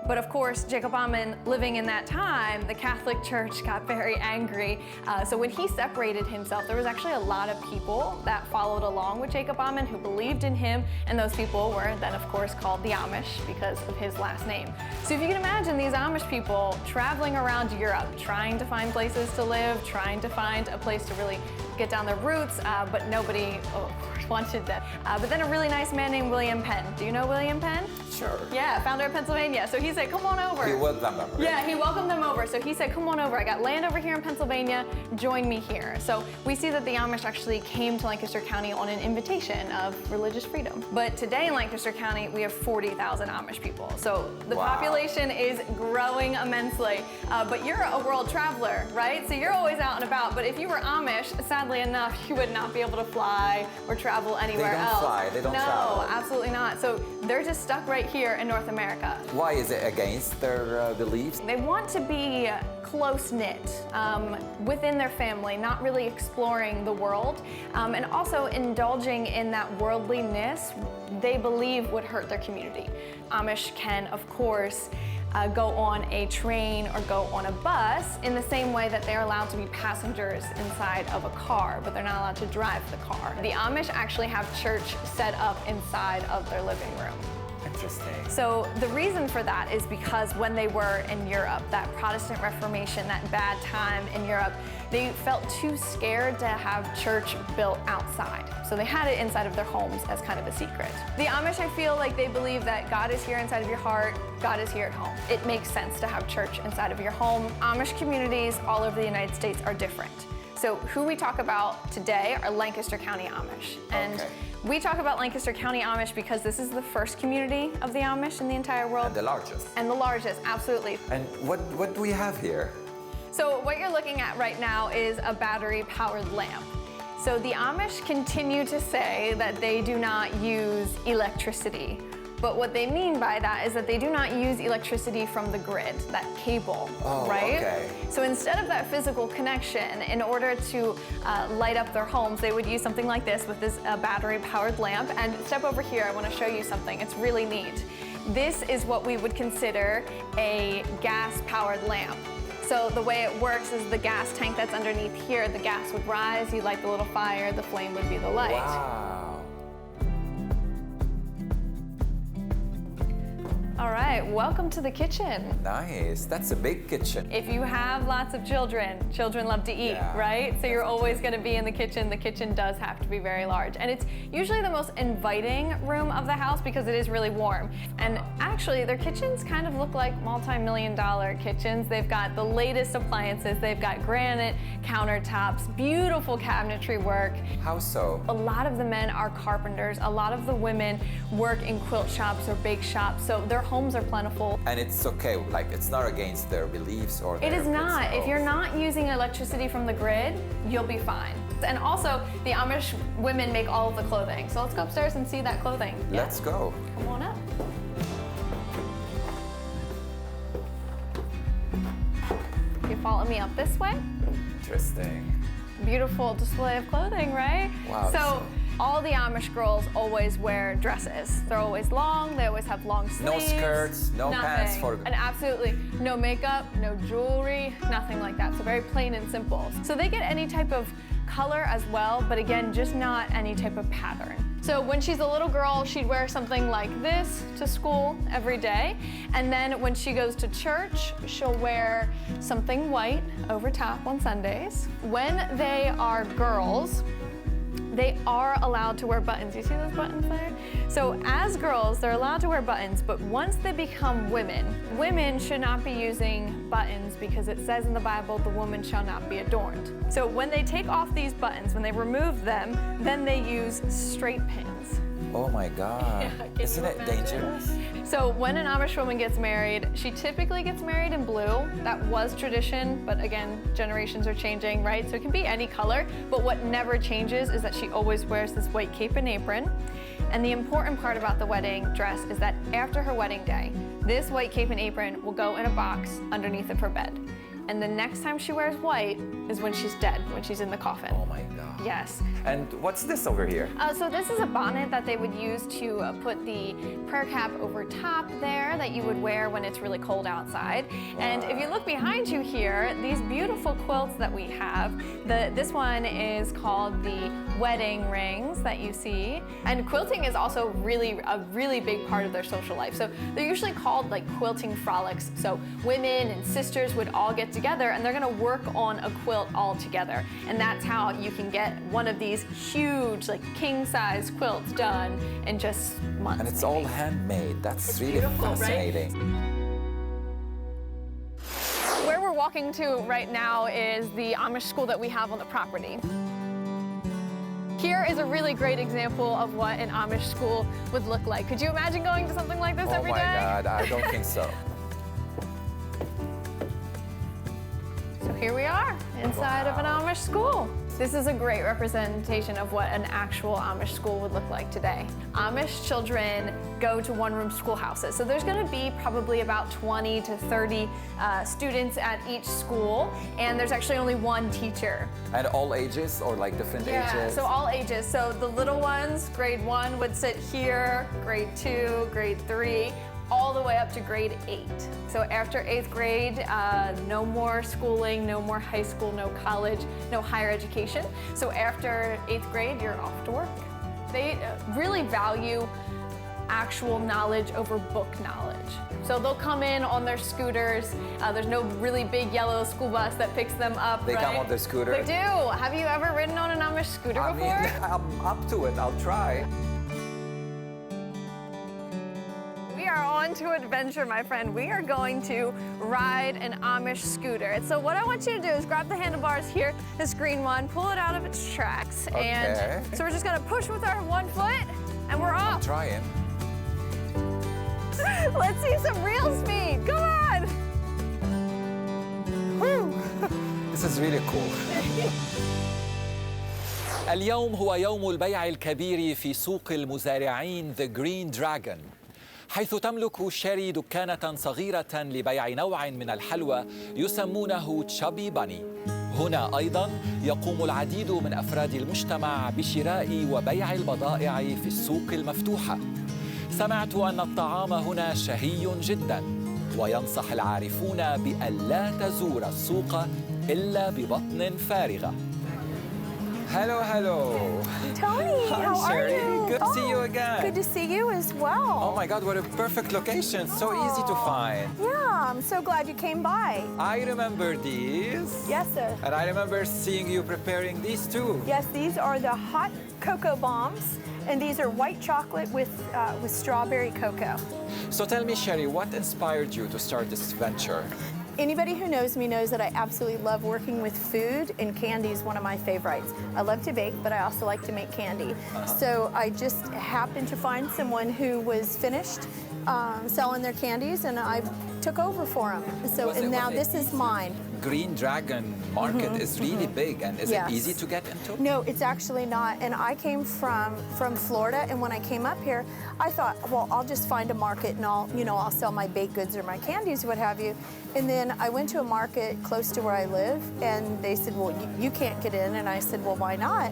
Speaker 8: But of course, Jacob Amen, living in that time, the Catholic Church got very angry. So when he separated himself, there was actually a lot of people that followed along with Jacob Amen who believed in him, and those people were then of course called the Amish because of his last name. So if you can imagine these Amish people traveling around Europe, trying to find places to live, trying to find a place to really get down their roots, but nobody, of course, wanted that. But then a really nice man named William Penn. Do you know William Penn?
Speaker 2: Sure.
Speaker 8: Yeah, founder of Pennsylvania. So he said, come on over.
Speaker 2: He welcomed them.
Speaker 8: Yeah, he welcomed them over. So he said, come on over. I got land over here in Pennsylvania. Join me here. So we see that the Amish actually came to Lancaster County on an invitation of religious freedom. But today in Lancaster County, we have 40,000 Amish people. So the population is growing immensely. But you're a world traveler, right? So you're always out and about. But if you were Amish, sadly enough, you would not be able to fly or travel anywhere else.
Speaker 2: They don't travel.
Speaker 8: No, absolutely not. So they're just stuck right here in North America.
Speaker 2: Why is it against their beliefs?
Speaker 8: They want to be close-knit within their family, not really exploring the world, and also indulging in that worldliness they believe would hurt their community. Amish can, of course, go on a train or go on a bus in the same way that they're allowed to be passengers inside of a car, but they're not allowed to drive the car. The Amish actually have church set up inside of their living room.
Speaker 2: Interesting.
Speaker 8: So the reason for that is because when they were in Europe, that Protestant Reformation, that bad time in Europe, they felt too scared to have church built outside. So they had it inside of their homes as kind of a secret. The Amish, I feel like they believe that God is here inside of your heart, God is here at home. It makes sense to have church inside of your home. Amish communities all over the United States are different. So who we talk about today are Lancaster County Amish. And we talk about Lancaster County Amish because this is the first community of the Amish in the entire world.
Speaker 2: And the largest.
Speaker 8: And the largest, absolutely.
Speaker 2: And what do we have here?
Speaker 8: So what you're looking at right now is a battery-powered lamp. So the Amish continue to say that they do not use electricity. But what they mean by that is that they do not use electricity from the grid, that cable, right?
Speaker 2: Okay.
Speaker 8: So instead of that physical connection, in order to light up their homes, they would use something like this with this battery-powered lamp. And step over here, I want to show you something. It's really neat. This is what we would consider a gas-powered lamp. So the way it works is the gas tank that's underneath here, the gas would rise, you light the little fire, the flame would be the light.
Speaker 2: Wow.
Speaker 8: All right, welcome to the kitchen.
Speaker 2: Nice. That's a big kitchen.
Speaker 8: If you have lots of children love to eat, right? So you're always going to be in the kitchen. The kitchen does have to be very large. And it's usually the most inviting room of the house because it is really warm. And actually, their kitchens kind of look like multi-million-dollar kitchens. They've got the latest appliances. They've got granite countertops, beautiful cabinetry work.
Speaker 2: How so?
Speaker 8: A lot of the men are carpenters. A lot of the women work in quilt shops or bake shops. So their homes are plentiful.
Speaker 2: And it's okay, like it's not against their beliefs or
Speaker 8: It
Speaker 2: their
Speaker 8: is not.
Speaker 2: principles.
Speaker 8: If you're not using electricity from the grid, you'll be fine. And also, the Amish women make all of the clothing. So let's go upstairs and see that clothing.
Speaker 2: Let's go.
Speaker 8: Come on up. You follow me up this way.
Speaker 2: Interesting.
Speaker 8: Beautiful display of clothing, right?
Speaker 2: Wow.
Speaker 8: So all the Amish girls always wear dresses. They're always long, they always have long sleeves.
Speaker 2: No skirts, no pants for...
Speaker 8: And absolutely no makeup, no jewelry, nothing like that. So very plain and simple. So they get any type of color as well, but again, just not any type of pattern. So when she's a little girl, she'd wear something like this to school every day. And then when she goes to church, she'll wear something white over top on Sundays. When they are girls, they are allowed to wear buttons. You see those buttons there? So as girls, they're allowed to wear buttons, but once they become women, women should not be using buttons because it says in the Bible, the woman shall not be adorned. So when they take off these buttons, when they remove them, then they use straight pins.
Speaker 2: Oh my God. Isn't it dangerous?
Speaker 8: So when an Amish woman gets married, she typically gets married in blue. That was tradition, but again, generations are changing, right? So it can be any color, but what never changes is that she always wears this white cape and apron. And the important part about the wedding dress is that after her wedding day, this white cape and apron will go in a box underneath of her bed. And the next time she wears white is when she's dead, when she's in the coffin.
Speaker 2: Oh my God.
Speaker 8: Yes.
Speaker 2: And what's this over here?
Speaker 8: So this is a bonnet that they would use to put the prayer cap over top there that you would wear when it's really cold outside. Wow. And if you look behind you here, these beautiful quilts that we have, this one is called the wedding rings that you see. And quilting is also a really big part of their social life. So they're usually called like quilting frolics. So women and sisters would all get together and they're gonna work on a quilt all together. And that's how you can get one of these huge, like king-size quilts done in just months.
Speaker 2: And it's all handmade. That's really fascinating.
Speaker 8: Right? Where we're walking to right now is the Amish school that we have on the property. Here is a really great example of what an Amish school would look like. Could you imagine going to something like this every day?
Speaker 2: Oh my God, I don't think so.
Speaker 8: So here we are, inside of an Amish school. This is a great representation of what an actual Amish school would look like today. Amish children go to one-room schoolhouses. So there's gonna be probably about 20 to 30 students at each school, and there's actually only one teacher.
Speaker 2: And all ages or like different ages?
Speaker 8: So all ages. So the little ones, grade 1 would sit here, grade 2, grade 3. all the way up to grade 8. So after 8th grade, no more schooling, no more high school, no college, no higher education. So after 8th grade, you're off to work. They really value actual knowledge over book knowledge. So they'll come in on their scooters. There's no really big yellow school bus that picks them up,
Speaker 2: They
Speaker 8: right?
Speaker 2: come on their scooter.
Speaker 8: They do. Have you ever ridden on an Amish scooter before?
Speaker 2: I'm up to it. I'll try.
Speaker 8: We are on to adventure, my friend. We are going to ride an Amish scooter. And so what I want you to do is grab the handlebars here, this green one, pull it out of its tracks.
Speaker 2: Okay.
Speaker 8: And so we're just gonna push with our one foot and we're
Speaker 2: I'm
Speaker 8: off.
Speaker 2: trying.
Speaker 8: Let's see some real speed. Come on.
Speaker 2: This is really cool. اليوم هو يوم البيع الكبير في سوق المزارعين The Green Dragon، حيث تملك شيري دكانة صغيرة لبيع نوع من الحلوى يسمونه تشابي باني. هنا أيضاً يقوم العديد من أفراد المجتمع بشراء وبيع البضائع في السوق المفتوحة. سمعت أن الطعام هنا شهي جداً، وينصح العارفون بأن لا تزور السوق إلا ببطن فارغة. Hello, hello.
Speaker 3: Tony,
Speaker 2: Hi,
Speaker 3: how are
Speaker 2: Sherry.
Speaker 3: you?
Speaker 2: Good to see you again.
Speaker 3: Good to see you as well.
Speaker 2: Oh my God, what a perfect location. So easy to find.
Speaker 3: Yeah, I'm so glad you came by.
Speaker 2: I remember these.
Speaker 3: Yes, sir.
Speaker 2: And I remember seeing you preparing these too.
Speaker 3: Yes, these are the hot cocoa bombs, and these are white chocolate with strawberry cocoa.
Speaker 2: So tell me, Sherry, what inspired you to start this venture?
Speaker 3: Anybody who knows me knows that I absolutely love working with food, and candy is one of my favorites. I love to bake, but I also like to make candy. So I just happened to find someone who was finished selling their candies, and I took over for them. So and now this is mine.
Speaker 2: Green Dragon Market is really big, and is
Speaker 3: Yes.
Speaker 2: it easy to get into?
Speaker 3: No, it's actually not. And I came from Florida, and when I came up here, I thought, well, I'll just find a market and I'll sell my baked goods or my candies, what have you. And then I went to a market close to where I live, and they said, well, you can't get in. And I said, well, why not?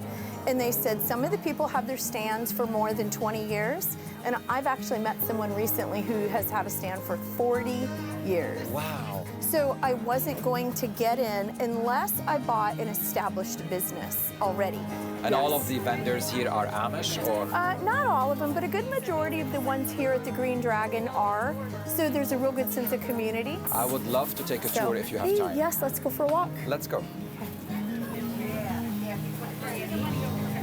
Speaker 3: And they said, some of the people have their stands for more than 20 years. And I've actually met someone recently who has had a stand for 40 years.
Speaker 2: Wow.
Speaker 3: So I wasn't going to get in unless I bought an established business already.
Speaker 2: And all
Speaker 3: Yes.
Speaker 2: of the vendors here are Amish, or?
Speaker 3: Not all of them, but a good majority of the ones here at the Green Dragon are. So there's a real good sense of community.
Speaker 2: I would love to take a tour if you have time.
Speaker 3: Yes, let's go for a walk.
Speaker 2: Let's go.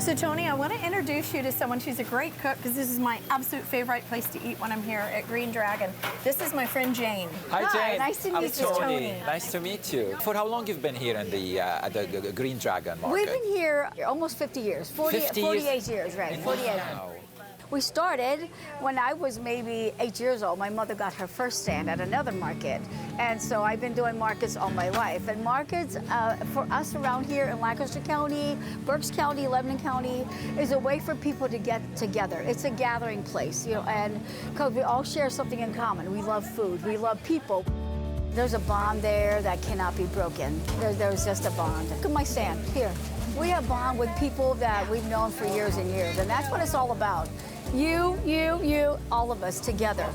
Speaker 3: So Tony, I want to introduce you to someone. She's a great cook because this is my absolute favorite place to eat when I'm here at Green Dragon. This is my friend Jane.
Speaker 2: Hi, Jane.
Speaker 3: Nice to
Speaker 2: I'm
Speaker 3: meet you, Tony.
Speaker 2: Nice to meet you. For how long you've been here in at the Green Dragon Market?
Speaker 7: We've been here almost 50 years, 48 years, right, 48.
Speaker 2: Wow.
Speaker 7: We started when I was maybe 8 years old. My mother got her first stand at another market. And so I've been doing markets all my life. And markets for us around here in Lancaster County, Berks County, Lebanon County, is a way for people to get together. It's a gathering place, and because we all share something in common. We love food, we love people. There's a bond there that cannot be broken. There's just a bond. Look at my stand, here. We have bond with people that we've known for years and years, and that's what it's all about. You, all of us together,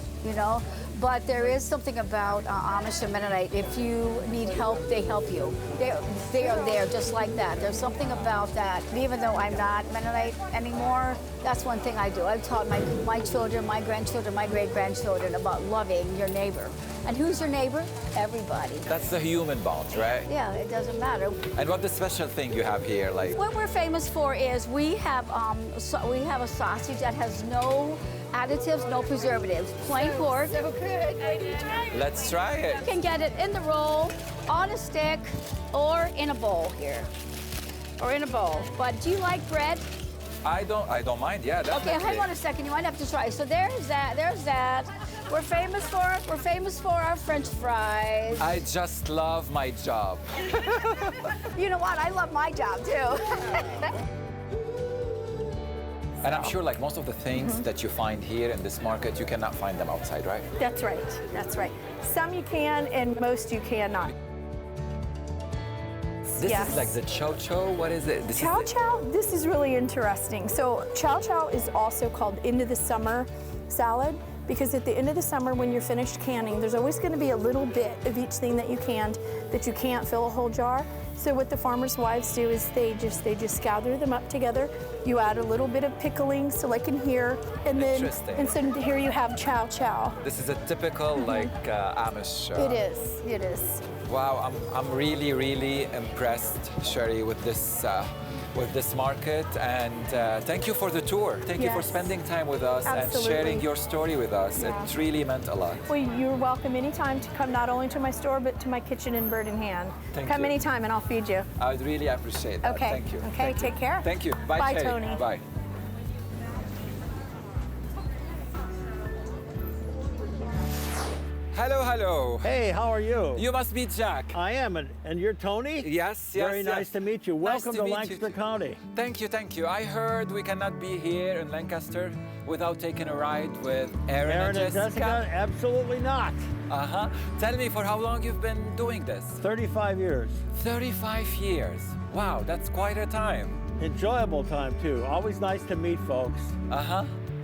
Speaker 7: But there is something about Amish and Mennonite. If you need help, they help you. They are there just like that. There's something about that. Even though I'm not Mennonite anymore, that's one thing I do. I've taught my children, my grandchildren, my great-grandchildren about loving your neighbor. And who's your neighbor? Everybody.
Speaker 2: That's the human bond, right?
Speaker 7: Yeah, it doesn't matter.
Speaker 2: And what the special thing you have here, like?
Speaker 7: What we're famous for is we have a sausage that has no additives, no preservatives, plain pork.
Speaker 8: So good.
Speaker 2: Let's try it.
Speaker 7: You can get it in the roll, on a stick, or in a bowl here, or in a bowl. But do you like bread?
Speaker 2: I don't mind. Yeah, definitely.
Speaker 7: Okay, hang on a second. You might have to try. So there's that. There's that. We're famous for our French fries.
Speaker 2: I just love my job.
Speaker 7: You know what? I love my job too.
Speaker 2: And I'm sure, like most of the things that you find here in this market, you cannot find them outside, right?
Speaker 3: That's right. That's right. Some you can, and most you cannot.
Speaker 2: This
Speaker 3: Yes.
Speaker 2: is like the chow chow. What is it?
Speaker 3: Chow chow, this is really interesting. So chow chow is also called into the summer salad. because at the end of the summer when you're finished canning, there's always going to be a little bit of each thing that you canned that you can't fill a whole jar. So what the farmers' wives do is they just gather them up together. You add a little bit of pickling, so like in here, and then instead of here you have chow chow.
Speaker 2: This is a typical Amish.
Speaker 3: It is.
Speaker 2: Wow, I'm really impressed, Sherry, with this market, and thank you for the tour. Thank you for spending time with us and sharing your story with us. It really meant a lot.
Speaker 3: Well, you're welcome anytime to come not only to my store, but to my kitchen in Bird in Hand. Come anytime and I'll feed you.
Speaker 2: I'd really appreciate that.
Speaker 3: Okay.
Speaker 2: Thank you.
Speaker 3: Okay, take care.
Speaker 2: Thank you. Bye,
Speaker 3: Bye,
Speaker 2: Sherry.
Speaker 3: Tony.
Speaker 2: Bye. Hello.
Speaker 6: Hey, how are you?
Speaker 2: You must be Jack.
Speaker 6: I am, and you're Tony?
Speaker 2: Yes.
Speaker 6: Very nice to meet you. Welcome to
Speaker 2: meet
Speaker 6: Lancaster County.
Speaker 2: Thank you. I heard we cannot be here in Lancaster without taking a ride with Aaron and Jessica.
Speaker 6: Absolutely not.
Speaker 2: Tell me, for how long you've been doing this?
Speaker 6: 35 years.
Speaker 2: 35 years. Wow, that's quite a time.
Speaker 6: Enjoyable time, too. Always nice to meet folks.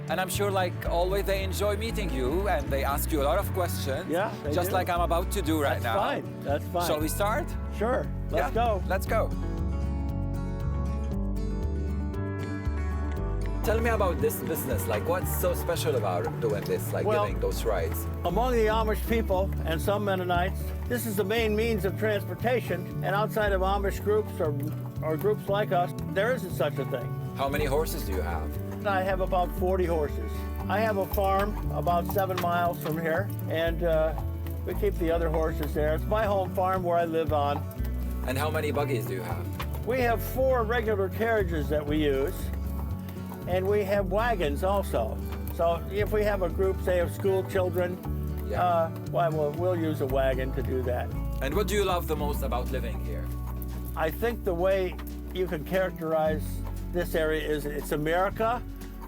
Speaker 2: And I'm sure, like always, they enjoy meeting you and they ask you a lot of questions.
Speaker 6: Yeah, they
Speaker 2: just
Speaker 6: do.
Speaker 2: like I'm about to do right now.
Speaker 6: That's fine.
Speaker 2: Shall we start?
Speaker 6: Sure. Let's go.
Speaker 2: Let's go. Tell me about this business. Like, what's so special about doing this, like giving those rides?
Speaker 6: Among the Amish people and some Mennonites, this is the main means of transportation. And outside of Amish groups or groups like us, there isn't such a thing.
Speaker 2: How many horses do you have?
Speaker 6: I have about 40 horses. I have a farm about 7 miles from here, and we keep the other horses there. It's my home farm where I live on.
Speaker 2: And how many buggies do you have?
Speaker 6: We have 4 regular carriages that we use, and we have wagons also. So if we have a group, say, of school children, we'll use a wagon to do that.
Speaker 2: And what do you love the most about living here?
Speaker 6: I think the way you can characterize this area is it's America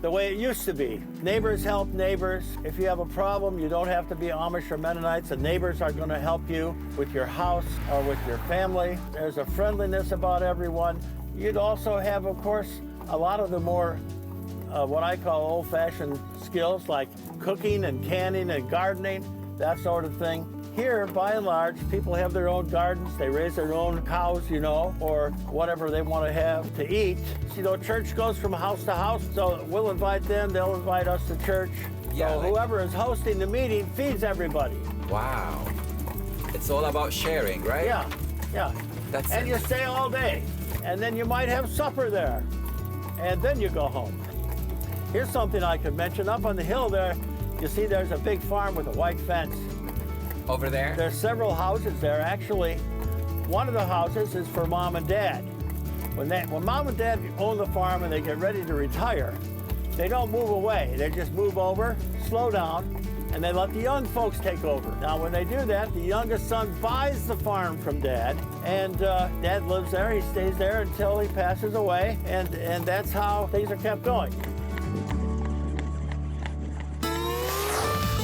Speaker 6: the way it used to be. Neighbors help neighbors. If you have a problem, you don't have to be Amish or Mennonites. The neighbors are going to help you with your house or with your family. There's a friendliness about everyone. You'd also have, of course, a lot of the more what I call old-fashioned skills like cooking and canning and gardening, that sort of thing. Here, by and large, people have their own gardens. They raise their own cows, or whatever they want to have to eat. Church goes from house to house, so we'll invite them, they'll invite us to church. So whoever is hosting the meeting feeds everybody.
Speaker 2: Wow. It's all about sharing, right?
Speaker 6: Yeah. And you stay all day, and then you might have supper there, and then you go home. Here's something I could mention. Up on the hill there, you see there's a big farm with a white fence.
Speaker 2: Over there?
Speaker 6: There's several houses there. Actually, one of the houses is for Mom and Dad. When Mom and Dad own the farm and they get ready to retire, they don't move away. They just move over, slow down, and they let the young folks take over. Now, when they do that, the youngest son buys the farm from Dad, and Dad lives there. He stays there until he passes away, and that's how things are kept going.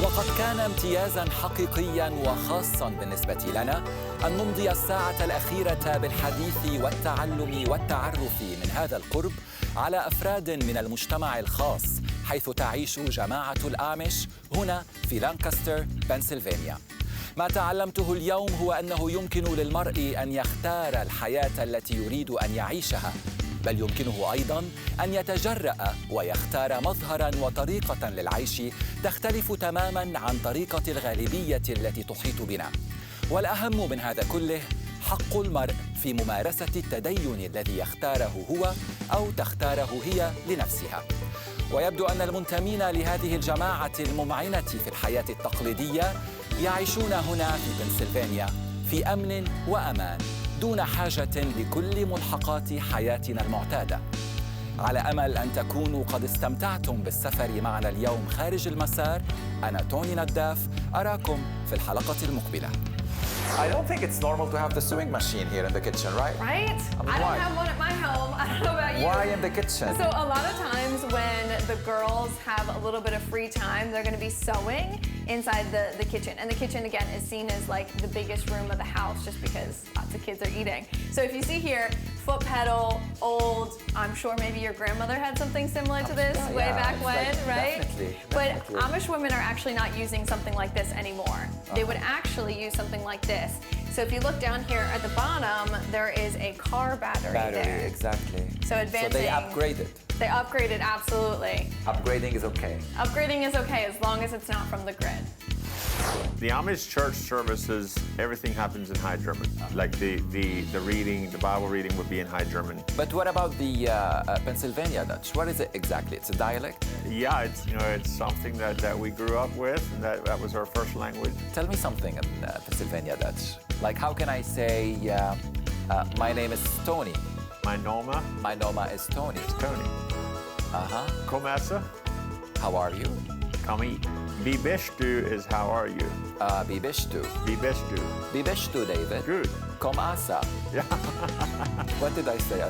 Speaker 2: لقد كان امتيازاً حقيقياً وخاصاً بالنسبة لنا أن نمضي الساعة الأخيرة بالحديث والتعلم والتعرف من هذا القرب على أفراد من المجتمع الخاص حيث تعيش جماعة الآميش هنا في لانكاستر، بنسلفانيا. ما تعلمته اليوم هو أنه يمكن للمرء أن يختار الحياة التي يريد أن يعيشها، بل يمكنه أيضاً أن يتجرأ ويختار مظهراً وطريقة للعيش تختلف تماماً عن طريقة الغالبية التي تحيط بنا. والأهم من هذا كله حق المرء في ممارسة التدين الذي يختاره هو أو تختاره هي لنفسها. ويبدو أن المنتمين لهذه الجماعة الممعنة في الحياة التقليدية يعيشون هنا في بنسلفانيا في أمن وأمان دون حاجة لكل ملحقات حياتنا المعتادة. على أمل أن تكونوا قد استمتعتم بالسفر معنا اليوم خارج المسار. أنا توني نداف، أراكم في الحلقة المقبلة. I don't think it's normal to have the sewing machine here in the kitchen, right?
Speaker 8: Right? I don't have one at my home. I don't know about you.
Speaker 2: Why in the kitchen?
Speaker 8: So a lot of times when the girls have a little bit of free time, they're going to be sewing inside the kitchen. And the kitchen, again, is seen as like the biggest room of the house just because lots of kids are eating. So if you see here, foot pedal, old. I'm sure maybe your grandmother had something similar to this way back
Speaker 2: it's
Speaker 8: when,
Speaker 2: like-
Speaker 8: right?
Speaker 2: definitely.
Speaker 8: But Amish women are actually not using something like this anymore. They would actually use something like this. So if you look down here at the bottom, there is a car battery there.
Speaker 2: exactly.
Speaker 8: So advancing.
Speaker 2: So they upgraded.
Speaker 8: They upgraded, absolutely.
Speaker 2: Upgrading is okay.
Speaker 8: Upgrading is okay as long as it's not from the grid.
Speaker 5: The Amish church services, everything happens in High German. Like the reading, the Bible reading would be in High German.
Speaker 2: But what about the Pennsylvania Dutch? What is it exactly? It's a dialect?
Speaker 5: Yeah, it's something that we grew up with, and that was our first language.
Speaker 2: Tell me something in Pennsylvania Dutch. Like, how can I say, my name is Tony?
Speaker 5: My noma
Speaker 2: My noma is Tony.
Speaker 5: is Tony.
Speaker 2: Uh-huh.
Speaker 5: Komessa,
Speaker 2: How are you?
Speaker 5: come eat. Bibishtu is how are you?
Speaker 2: Bibishtu.
Speaker 5: Bibishtu.
Speaker 2: Bibishtu, David.
Speaker 5: Good.
Speaker 2: Kom asa.
Speaker 5: Yeah.
Speaker 2: What did I say?